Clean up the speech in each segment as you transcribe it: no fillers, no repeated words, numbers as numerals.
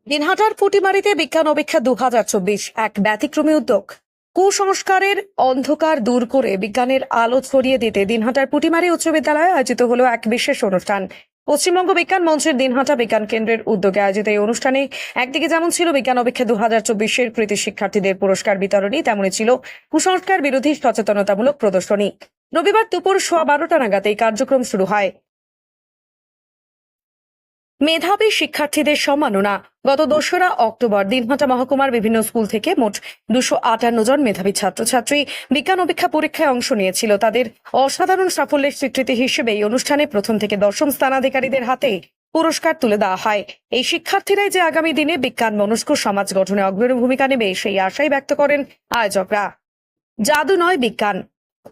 দিনহাটার পুটিমারিতে বিজ্ঞান অপেক্ষা 2024 এক ব্যতিক্রমী উদ্যোগ। কুসংস্কারের অন্ধকার দূর করে বিজ্ঞানের আলো ছড়িয়ে দিতে দিনহাটার পুটিমারি উচ্চ বিদ্যালয়ে আয়োজিত হলো এক বিশেষ অনুষ্ঠান। পশ্চিমবঙ্গ বিজ্ঞান মঞ্চের দিনহাটা বিজ্ঞান কেন্দ্রের উদ্যোগে আয়োজিত এই অনুষ্ঠানে একদিকে যেমন ছিল বিজ্ঞান অপেক্ষা 2024 কৃতি শিক্ষার্থীদের পুরস্কার বিতরণী, তেমনি ছিল কুসংস্কার বিরোধী সচেতনতামূলক প্রদর্শনী। রবিবার দুপুর 12:15 নাগাদ এই কার্যক্রম শুরু হয়। মেধাবী শিক্ষার্থীদের সম্মাননা। গত 2রা অক্টোবর দিনহাটা মহকুমার বিভিন্ন স্কুল থেকে মোট 258 জন মেধাবী ছাত্রছাত্রী বিজ্ঞান অপেক্ষা পরীক্ষায় অংশ নিয়েছিল। তাদের অসাধারণ সাফল্যের স্বীকৃতি হিসেবে এই অনুষ্ঠানে প্রথম থেকে 10ম স্থানাধিকারীদের হাতে পুরস্কার তুলে দেওয়া হয়। এই শিক্ষার্থীরাই যে আগামী দিনে বিজ্ঞান মনস্ক সমাজ গঠনে অগ্রণী ভূমিকা নেবে সেই আশাই ব্যক্ত করেন আয়োজকরা। জাদু নয় বিজ্ঞান,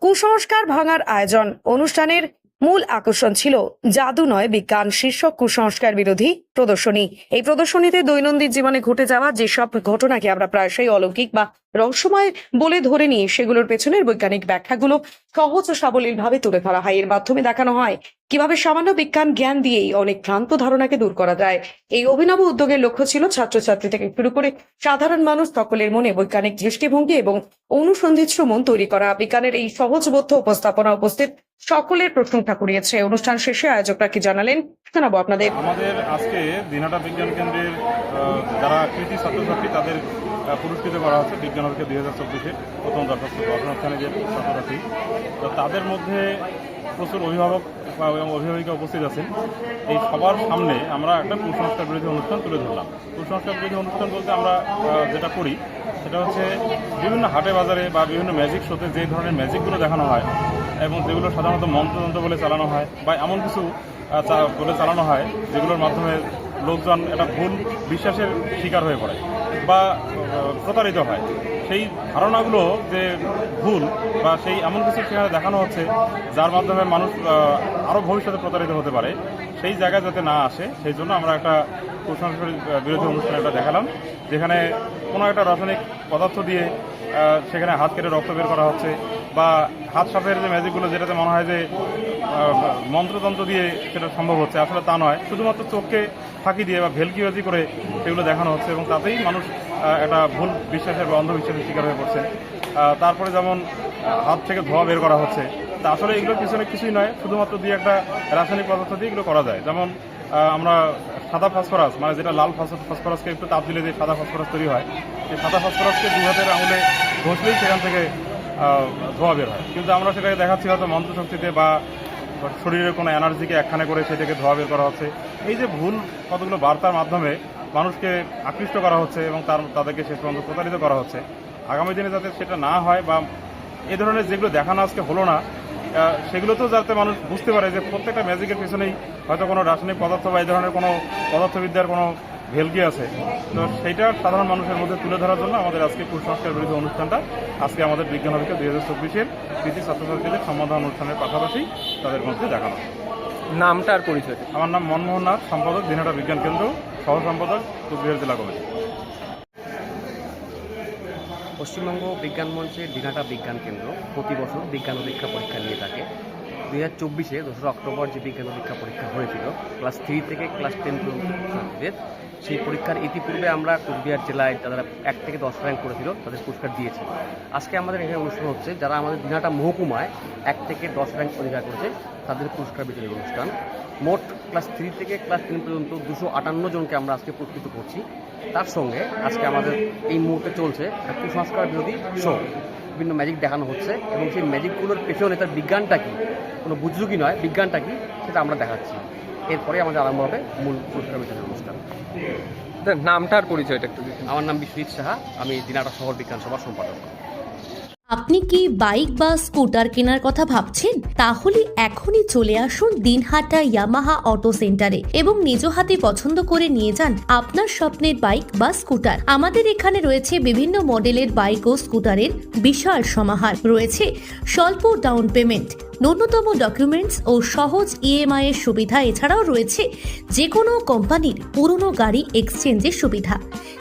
কুসংস্কার ভাঙার আয়োজন। অনুষ্ঠানের মূল আকর্ষণ ছিল জাদু নয় বিজ্ঞান শীর্ষক কুসংস্কার বিরোধী প্রদর্শনী। এই প্রদর্শনীতে দৈনন্দিন জীবনে ঘটে যাওয়া যেসব ঘটনাকে আমরা প্রায়শই অলৌকিক বা রহস্যময় বলে ধরে নিই, সেগুলোর পেছনের বৈজ্ঞানিক ব্যাখ্যাগুলো সহজ ও সাবলীলভাবে তুলে ধরা হয়। এর মাধ্যমে দেখানো হয় কিভাবে সামান্য বিজ্ঞান জ্ঞান দিয়েই অনেক ভ্রান্ত ধারণাকে দূর করা যায়। এই অভিনব উদ্যোগের লক্ষ্য ছিল ছাত্রছাত্রী থেকে শুরু করে সাধারণ মানুষ সকলের মনে বৈজ্ঞানিক দৃষ্টিভঙ্গি এবং অনুসন্ধিৎস মন তৈরি করা। বিজ্ঞানের এই সহজবোধ্য উপস্থাপনা উপস্থিত সকলের প্রশংসা কুড়িয়েছে। অনুষ্ঠান শেষে আয়োজকরা কি জানালেন শোনাবো আপনাদের। আমাদের আজকে দিনহাটা বিজ্ঞান কেন্দ্রের যারা কৃতি ছাত্রছাত্রী তাদের পুরস্কৃত করা হচ্ছে বিজ্ঞান অপেক্ষা 2024 প্রথম দর্শনার্থী যে ছাত্রছাত্রী, তো তাদের মধ্যে প্রচুর অভিভাবক এবং অভিভাবিকা উপস্থিত আছেন। এই সবার সামনে আমরা একটা কুসংস্কার বিরোধী অনুষ্ঠান তুলে ধরলাম। কুসংস্কার বিরোধী অনুষ্ঠান বলতে আমরা যেটা করি সেটা হচ্ছে বিভিন্ন হাটে বাজারে বা বিভিন্ন ম্যাজিক শোতে যে ধরনের ম্যাজিকগুলো দেখানো হয় এবং যেগুলো সাধারণত মন্ত্রতন্ত্র বলে চালানো হয় বা এমন কিছু বলে চালানো হয় যেগুলোর মাধ্যমে লোকজন একটা ভুল বিশ্বাসের শিকার হয়ে পড়ে বা প্রতারিত হয়। সেই ধারণাগুলো যে ভুল বা সেই এমন কিছু সেখানে দেখানো হচ্ছে যার মাধ্যমে মানুষ আরও ভবিষ্যতে প্রতারিত হতে পারে, সেই জায়গায় যাতে না আসে সেই জন্য আমরা একটা কুসংস্কার বিরোধী অনুষ্ঠান একটা দেখালাম, যেখানে কোনো একটা রাসায়নিক পদার্থ দিয়ে সেখানে হাত কেটে রক্ত বের করা হচ্ছে বা হাত সাপের যে ম্যাজিকগুলো যেটাতে মনে হয় যে মন্ত্রতন্ত্র দিয়ে সেটা সম্ভব হচ্ছে, আসলে তা নয়, শুধুমাত্র চোখকে ফাঁকি দিয়ে বা ভেলকিবাজি করে সেগুলো দেখানো হচ্ছে এবং তাতেই মানুষ একটা ভুল বিশ্বাসের বা অন্ধবিশ্বাসের শিকার হয়ে পড়ছে। তারপরে যেমন হাত থেকে ধোঁয়া বের করা হচ্ছে, তা আসলে এগুলোর পিছনে কিছুই নয়, শুধুমাত্র দিয়ে একটা রাসায়নিক পদার্থ দিয়ে এগুলো করা যায়। যেমন আমরা সাদা ফসফরাস, মানে যেটা লাল ফসফরাসকে একটু তাপ দিলে যে সাদা ফসফরাস তৈরি হয়, সেই সাদা ফসফরাসকে 2 হাতের আঙুলে ঘষলেই সেখান থেকে ধোঁয়া বের হয়। কিন্তু আমরা সেটাকে দেখাচ্ছি হয়তো মন্ত্রশক্তিতে বা শরীরের কোনো এনার্জিকে একখানে করে সেটাকে ধোঁয়া বের করা হচ্ছে। এই যে ভুল কতগুলো বার্তার মাধ্যমে মানুষকে আকৃষ্ট করা হচ্ছে এবং তাদেরকে শেষ পর্যন্ত প্রতারিত করা হচ্ছে, আগামী দিনে যাতে সেটা না হয় বা এ ধরনের যেগুলো দেখানো আজকে হলো না সেগুলোতেও যাতে মানুষ বুঝতে পারে যে প্রত্যেকটা ম্যাজিকের পিছনেই হয়তো কোনো রাসায়নিক পদার্থ বা এই ধরনের কোনো পদার্থবিদ্যার কোনো ভেলকি আছে। তো সেইটা সাধারণ মানুষের মধ্যে তুলে ধরার জন্য আমাদের আজকে কুসংস্কার বিরোধী অনুষ্ঠানটা আজকে আমাদের বিজ্ঞান অপেক্ষা 2024 কৃতি ছাত্রছাত্রীদের সম্মাননা অনুষ্ঠানের পাশাপাশি তাদের মধ্যে দেখানো। নামটা আর পরিচয়? আমার নাম মনমোহন নাথ, সম্পাদক দিনহাটা বিজ্ঞান কেন্দ্র, সহ সম্পাদক কুচবিহার জেলা কমিটি। পশ্চিমবঙ্গ বিজ্ঞান মঞ্চের দিনহাটা বিজ্ঞান কেন্দ্র প্রতি বছর বিজ্ঞান অপেক্ষা পরীক্ষা নিয়ে থাকে। 2024 2রা অক্টোবর যে বিজ্ঞান অপেক্ষা পরীক্ষা হয়েছিল ক্লাস 3 থেকে ক্লাস 10 পর্যন্ত ছাত্রীদের, সেই পরীক্ষার ইতিপূর্বে আমরা কুচবিহার জেলায় যারা 1 থেকে 10 র্যাঙ্ক করেছিল তাদের পুরস্কার দিয়েছি। আজকে আমাদের এখানে অনুষ্ঠান হচ্ছে যারা আমাদের দিনহাটা মহকুমায় 1 থেকে 10 র্যাঙ্ক অধিকার করেছে তাদের পুরস্কার বিতরণী অনুষ্ঠান। মোট ক্লাস 3 থেকে ক্লাস 10 পর্যন্ত 258 জনকে আমরা আজকে পুরস্কৃত করছি। তার সঙ্গে আজকে আমাদের এই মুহূর্তে চলছে কুসংস্কার বিরোধী শো, বিভিন্ন ম্যাজিক দেখানো হচ্ছে এবং সেই ম্যাজিকগুলোর পেছনে তার বিজ্ঞানটা কি, কোনো বুজরুকি নয়, বিজ্ঞানটা কি সেটা আমরা দেখাচ্ছি। এরপরে আমাদের আরম্ভ হবে মূল পুরস্কার বিতরণী অনুষ্ঠান। নামটা আর পরিচয়টা একটু? আমার নাম বিশ্বজিৎ সাহা, আমি দিনহাটা শহর বিজ্ঞান সভার সম্পাদক। আপনি কি বাইক বা স্কুটার কেনার কথা ভাবছেন? তাহলে এখনই চলে আসুন দিনহাটা ইয়ামাহা অটো সেন্টারে এবং নিজ হাতে পছন্দ করে নিয়ে যান আপনার স্বপ্নের বাইক বা স্কুটার। আমাদের এখানে রয়েছে বিভিন্ন মডেলের বাইক ও স্কুটারের বিশাল সমাহার, রয়েছে স্বল্প ডাউন পেমেন্ট, ন্যূনতম ডকুমেন্টস ও সহজ ইএমআই এর সুবিধা। এছাড়াও রয়েছে যে কোনো কোম্পানির পুরনো গাড়ি এক্সচেঞ্জের সুবিধা।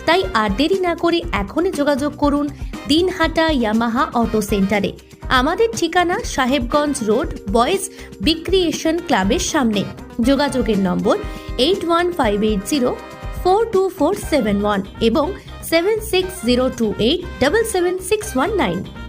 তাই আর দেরি না করে এখনই যোগাযোগ করুন দিনহাটা ইয়ামাহা অটো সেন্টারে। আমাদের ঠিকানা সাহেবগঞ্জ রোড, বয়েজ রিক্রিয়েশন ক্লাবের সামনে। যোগাযোগের নম্বর 815804 42471 এবং 7602877619।